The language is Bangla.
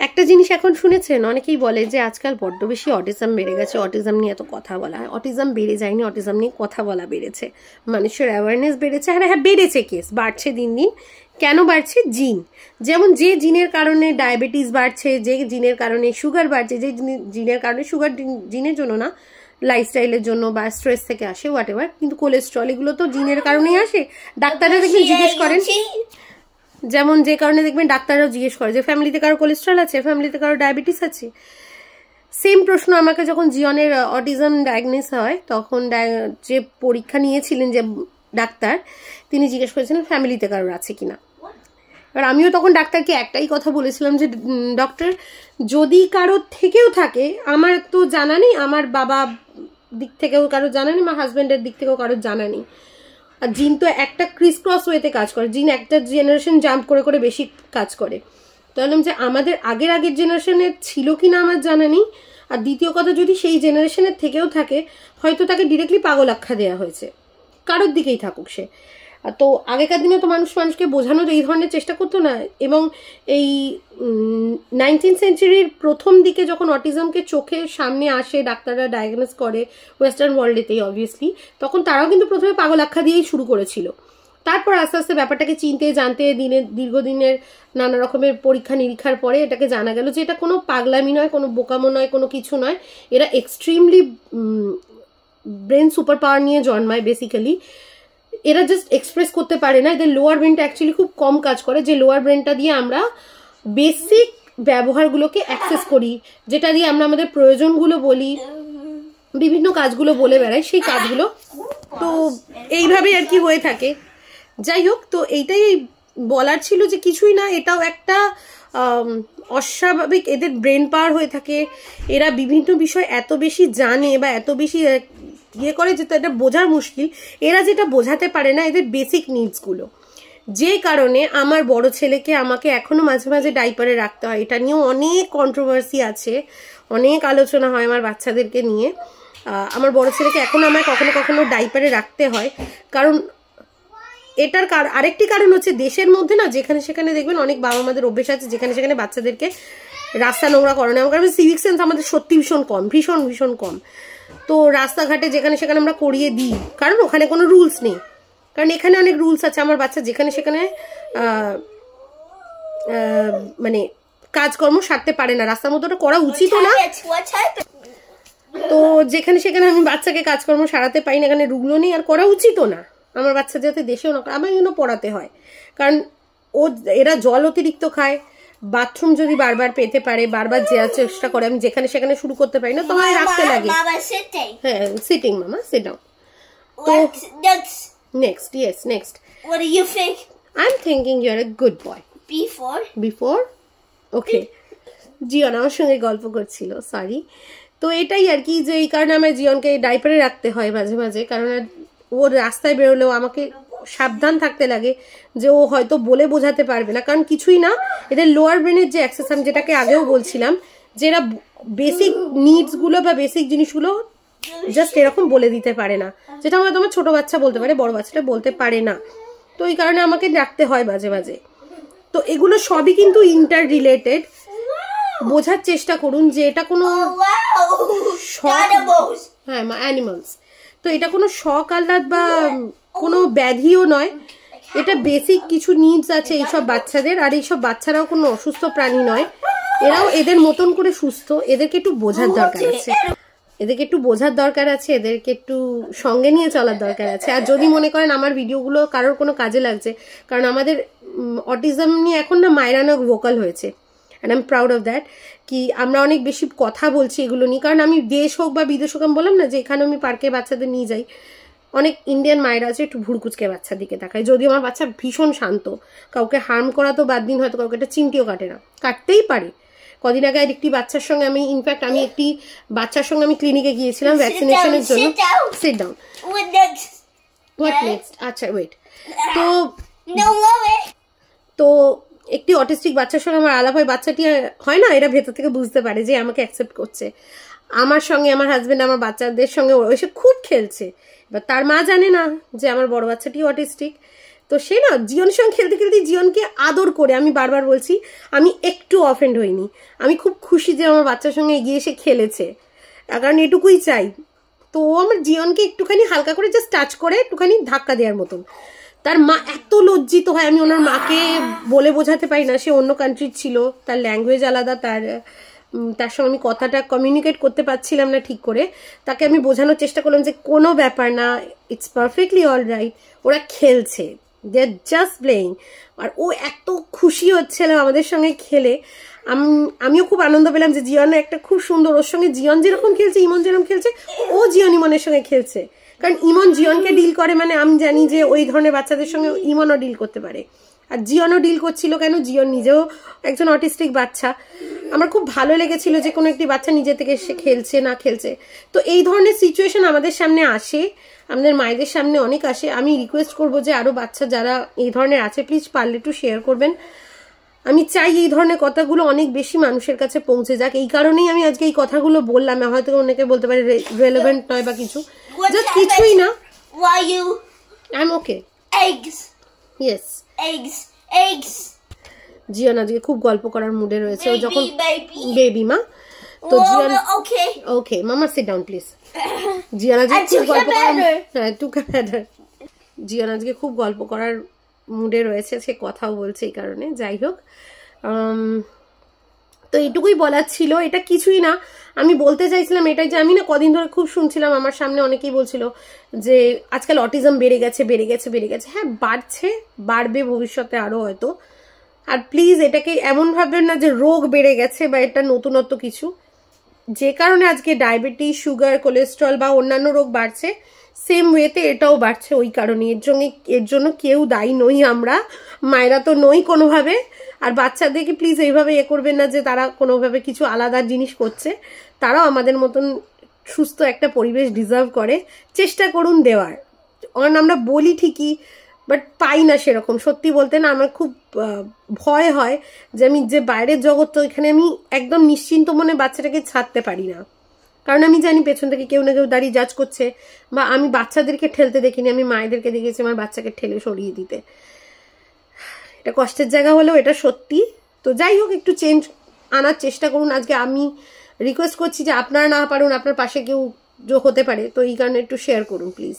একটা জিনিস এখন শুনেছেন, অনেকেই বলে যে আজকাল বড্ড বেশি অটিজম বেড়ে গেছে, অটিজম নিয়ে এত কথা বলা হয়। অটিজম বেড়ে যায়নি, অটিজম নিয়ে কথা বলা বেড়েছে, মানুষের অ্যাওয়ারনেস বেড়েছে। হ্যাঁ বেড়েছে, কেস বাড়ছে দিন দিন। কেন বাড়ছে? জিন। যেমন যে জিনের কারণে ডায়াবেটিস বাড়ছে, যে জিনের কারণে সুগার বাড়ছে, যে জিনের কারণে সুগার জিনের জন্য না, লাইফস্টাইলের জন্য বা স্ট্রেস থেকে আসে, হোয়াট এভার, কিন্তু কোলেস্ট্রল এগুলো তো জিনের কারণেই আসে। ডাক্তাররা দেখবেন জিজ্ঞেস করেন, যেমন যে কারণে দেখবেন ডাক্তাররাও জিজ্ঞেস করে যে ফ্যামিলিতে কারো কোলেস্ট্রল আছে, ফ্যামিলিতে কারো ডায়াবেটিস আছে। সেম প্রশ্ন আমাকে যখন জিয়নের অটিজম ডায়াগনোস হয়, তখন যে পরীক্ষা নিয়েছিলেন যে ডাক্তার, তিনি জিজ্ঞেস করেছিলেন ফ্যামিলিতে কারোর আছে কিনা। আর আমিও তখন ডাক্তারকে একটাই কথা বলেছিলাম যে ডক্টর, যদি কারো থেকেও থাকে, আমার তো জানা নেই, আমার বাবা দিক থেকেও কারো জানা নেই, আমার হাজব্যান্ডের দিক থেকেও কারো জানা নেই। আর জিন তো একটা ক্রিস ক্রস ওয়েতে কাজ করে, জিন একটা জেনারেশন জাম্প করে করে বেশি কাজ করে। তো বললাম যে আমাদের আগের জেনারেশনের ছিল কিনা আমার জানা নেই। আর দ্বিতীয় কথা, যদি সেই জেনারেশনের থেকেও থাকে, হয়তো তাকে ডিরেক্টলি পাগল আখ্যা দেওয়া হয়েছে, কারোর দিকেই থাকুক সে। তো আগেকার দিনে তো মানুষকে বোঝানোর এই ধরনের চেষ্টা করতো না। এবং এই 19th সেঞ্চুরির প্রথম দিকে যখন অটিজমকে চোখের সামনে আসে, ডাক্তাররা ডায়াগনোস করে ওয়েস্টার্ন ওয়ার্ল্ডেতেই অবভিয়াসলি, তখন তারাও কিন্তু প্রথমে পাগল আখ্যা দিয়েই শুরু করেছিল। তারপর আস্তে আস্তে ব্যাপারটাকে চিনতে জানতে দীর্ঘদিনের নানা রকমের পরীক্ষা নিরীক্ষার পরে এটাকে জানা গেল যে এটা কোনো পাগলামি নয়, কোনো বোকামো নয়, কোনো কিছু নয়। এরা এক্সট্রিমলি ব্রেন সুপার পাওয়ার নিয়ে জন্মায় বেসিক্যালি। এরা জাস্ট এক্সপ্রেস করতে পারে না, এদের লোয়ার ব্রেনটা অ্যাকচুয়ালি খুব কম কাজ করে, যে লোয়ার ব্রেনটা দিয়ে আমরা বেসিক ব্যবহারগুলোকে অ্যাক্সেস করি, যেটা দিয়ে আমরা আমাদের প্রয়োজনগুলো বলি, বিভিন্ন কাজগুলো বলে বেড়াই, সেই কাজগুলো। তো এইভাবেই আর কি হয়ে থাকে। যাই হোক, তো এইটাই বলার ছিল যে কিছুই না, এটাও একটা অস্বাভাবিক এদের ব্রেন পাওয়ার হয়ে থাকে। এরা বিভিন্ন বিষয় এত বেশি জানে বা এত বেশি ইয়ে করে যে এটা বোঝার মুশকিল। এরা যেটা বোঝাতে পারে না এদের বেসিক নিডসগুলো, যে কারণে আমার বড় ছেলেকে আমাকে এখনো মাঝে মাঝে ডাইপারে রাখতে হয়। এটা নিয়েও অনেক কন্ট্রোভার্সি আছে, অনেক আলোচনা হয় আমার বাচ্চাদেরকে নিয়ে। আমার বড় ছেলেকে এখনো আমায় কখনো কখনো ডাইপারে রাখতে হয়, কারণ এটার আরেকটি কারণ হচ্ছে দেশের মধ্যে না যেখানে সেখানে দেখবেন অনেক বাবা মাদের অভ্যেস আছে যেখানে সেখানে বাচ্চাদেরকে রাস্তা নোংরা করানো। আমার কারণ সিভিক সেন্স আমাদের সত্যি ভীষণ কম, ভীষণ ভীষণ কম। তো রাস্তাঘাটে যেখানে সেখানে আমরা করিয়ে দিই, কারণ ওখানে কোনো রুলস নেই। কারণ এখানে অনেক রুলস আছে, আমার বাচ্চা যেখানে সেখানে মানে কাজকর্ম সারতে পারে না, রাস্তার মধ্যে ওটা করা উচিতও না। তো যেখানে সেখানে আমি বাচ্চাকে কাজকর্ম সারাতে পারি না, এখানে রুলও নেই আর করা উচিতও না। আমার বাচ্চা যাতে দেশেও না, আমার জন্য পড়াতে হয়, কারণ এরা জল অতিরিক্ত খায়, বাথরুম যদি বারবার পেতে পারে, বারবার যাওয়ার চেষ্টা করে, আমি যেখানে সেখানে শুরু করতে পারি না, তোমায় রাখতে লাগে। হ্যাঁ, সিটিং মামা, সিট ডাউন। তো next, yes, next. What do you think? I'm thinking you're a good boy. Before? Okay. জিয়ন আমার সঙ্গে গল্প করছিল, সরি। তো এটাই আর কি, যে এই কারণে আমার জিয়নকে ডাইপারে রাখতে হয় মাঝে মাঝে, কারণ ওর রাস্তায় বেরোলেও আমাকে সাবধান থাকতে লাগে যে ও হয়তো বলে বোঝাতে পারবে না, কারণ কিছুই না, এদের লোয়ার ব্রেনের যে অ্যাক্সেস, আমি যেটাকে আগেও বলছিলাম, যে এরা বেসিক নিডসগুলো বা বেসিক জিনিসগুলো জাস্ট এরকম বলে দিতে পারে না, যেটা হয়তো আমার ছোট বাচ্চা বলতে পারে, বড় বাচ্চাটা বলতে পারে না। তো এই কারণে আমাকে রাখতে হয় মাঝে মাঝে। তো এগুলো সবই কিন্তু ইন্টার রিলেটেড। বোঝার চেষ্টা করুন যে এটা কোনো হ্যাঁ অ্যানিমালস, তো এটা কোনো শখ আহ্লাদ বা কোনো ব্যাধিও নয়, এটা বেসিক কিছু নিডস আছে এইসব বাচ্চাদের। আর এইসব বাচ্চারাও কোনো অসুস্থ প্রাণী নয়, এরাও এদের মতন করে সুস্থ। এদেরকে একটু বোঝার দরকার আছে, এদেরকে একটু সঙ্গে নিয়ে চলার দরকার আছে। আর যদি মনে করেন আমার ভিডিওগুলো কারোর কোনো কাজে লাগছে, কারণ আমাদের অটিজম নিয়ে এখন না মায়েরানো ভোকাল হয়েছে, and I am proud of that, কি আমরা অনেক বেশি কথা বলছি এগুলো নিয়ে। কারণ আমি দেশ হোক বা বিদেশ হোক, আমি বললাম না যে এখানে আমি পার্কে বাচ্চাদের নিয়ে যাই, অনেক ইন্ডিয়ান মায়েরা আছে একটু ভুরকুচকে বাচ্চার দিকে তাকায়, যদিও আমার বাচ্চা ভীষণ শান্ত, কাউকে হার্ম করা তো বাদ দিন, হয়তো কাউকে একটা চিমটিও কাটে না, কাটতেই পারে। কদিন আগে একটি বাচ্চার সঙ্গে আমি একটি বাচ্চার সঙ্গে আমি ক্লিনিকে গিয়েছিলাম ভ্যাকসিনেশনের জন্য। Sit down. What next? আচ্ছা ওয়েট। তো একটি অটিস্টিক বাচ্চার সঙ্গে আমার আলাপ হয়। বাচ্চাটি হয় না, এরা ভেতর থেকে বুঝতে পারে যে আমাকে অ্যাকসেপ্ট করছে, আমার সঙ্গে আমার হাজবেন্ড আমার বাচ্চাদের সঙ্গে এসে খুব খেলছে। এবার তার মা জানে না যে আমার বড় বাচ্চাটি অটিস্টিক। তো সে না জিয়নের সঙ্গে খেলতে খেলতে জিয়নকে আদর করে, আমি বারবার বলছি আমি একটু অফেন্ড হইনি, আমি খুব খুশি যে আমার বাচ্চার সঙ্গে এগিয়ে এসে খেলেছে, কারণ এটুকুই চাই। তো ও আমার জিয়নকে একটুখানি হালকা করে জাস্ট টাচ করে একটুখানি ধাক্কা দেওয়ার মতন। তার মা এত লজ্জিত হয়, আমি ওনার মাকে বলে বোঝাতে পারি না, সে অন্য কান্ট্রির ছিল, তার ল্যাঙ্গুয়েজ আলাদা, তার সঙ্গে আমি কথাটা কমিউনিকেট করতে পারছিলাম না ঠিক করে। তাকে আমি বোঝানোর চেষ্টা করলাম যে কোনো ব্যাপার না, ইটস পারফেক্টলি অল রাইট, ওরা খেলছে, দে আর জাস্ট প্লেয়িং। আর ও এত খুশি হচ্ছিল আমাদের সঙ্গে খেলে, আমিও খুব আনন্দ পেলাম যে জিয়ন একটা খুব সুন্দর, ওর সঙ্গে জিয়ন যেরকম খেলছে, ইমন যেরকম খেলছে, ও জিয়ন ইমনের সঙ্গে খেলছে। কারণ ইমন জিয়নকে ডিল করে, মানে আমি জানি যে ওই ধরনের বাচ্চাদের সঙ্গে ইমনও ডিল করতে পারে, আর জিয়নও ডিল করছিল। কেন, জিয়ন নিজেও একজন অটিস্টিক বাচ্চা। আমার খুব ভালো লেগেছিল যে কোনো একটি বাচ্চা নিজে থেকে সে খেলছে না খেলছে। তো এই ধরনের সিচুয়েশন আমাদের সামনে আসে, আমাদের মায়েদের সামনে অনেক আসে। আমি রিকোয়েস্ট করবো যে আরো বাচ্চা যারা এই ধরনের আছে, প্লিজ পারলে একটু শেয়ার করবেন। আমি চাই এই ধরনের কথাগুলো অনেক বেশি মানুষের কাছে পৌঁছে যাক। এই কারণেই আমি আজকে এই কথাগুলো বললাম। হয়তো অনেকে বলতে পারে রেলেভেন্ট নয় বা কিছু, জাস্ট কিছুই না। I am okay. Eggs. Yes, Eggs. Eggs. জিয়ন আজকে খুব গল্প করার মুডে রয়েছে। ও যখন Baby. মা, তো জিয়ন Okay. ওকে মামা সিট ডাউন প্লিজ। জিয়ন আজকে খুব গল্প করার, হ্যাঁ টু ক্যামেরা। জিয়ন আজকে খুব গল্প করার মুডে রয়েছে, সে কথাও বলছে এই কারণে। যাই হোক, তো এটুকুই বলার ছিল। এটা কিছুই না, আমি বলতে চাইছিলাম এটাই যে আমি না কদিন ধরে খুব শুনছিলাম, আমার সামনে অনেকেই বলছিল যে আজকাল অটিজম বেড়ে গেছে বেড়ে গেছে বেড়ে গেছে। হ্যাঁ বাড়ছে, বাড়বে ভবিষ্যতে আরো হয়তো। আর প্লিজ এটাকে এমন ভাববেন না যে রোগ বেড়ে গেছে বা এটা নতুনত্ব কিছু। যে কারণে আজকে ডায়াবেটিস, সুগার, কোলেস্ট্রল বা অন্যান্য রোগ বাড়ছে, সেম ওয়েতে এটাও বাড়ছে ওই কারণে। এর জন্য কেউ দায়ী নই, আমরা মায়েরা তো নই কোনোভাবে। আর বাচ্চাদেরকে প্লিজ এইভাবে করবেন না যে তারা কোনোভাবে কিছু আলাদা জিনিস করছে। তারাও আমাদের মতন সুস্থ একটা পরিবেশ ডিজার্ভ করে। চেষ্টা করুন দেওয়ার, কারণ আমরা বলি ঠিকই বাট পাই না সেরকম। সত্যি বলতে না আমার খুব ভয় হয় যে আমি যে বাইরের জগৎ, তো এখানে আমি একদম নিশ্চিন্ত মনে বাচ্চাটাকে ছাড়তে পারি না। কারণ আমি জানি পেছন থেকে কেউ না কেউ দাঁড়িয়ে জাজ করছে। বা আমি বাচ্চাদেরকে ঠেলতে দেখিনি, আমি মায়েদেরকে দেখেছি আমার বাচ্চাকে ঠেলে সরিয়ে দিতে। এটা কষ্টের জায়গা হলেও এটা সত্যি। তো যাই হোক, একটু চেঞ্জ আনার চেষ্টা করুন। আজকে আমি রিকোয়েস্ট করছি যে আপনারা না পারুন, আপনার পাশে কেউ হতে পারে, তো এই কারণে একটু শেয়ার করুন প্লিজ।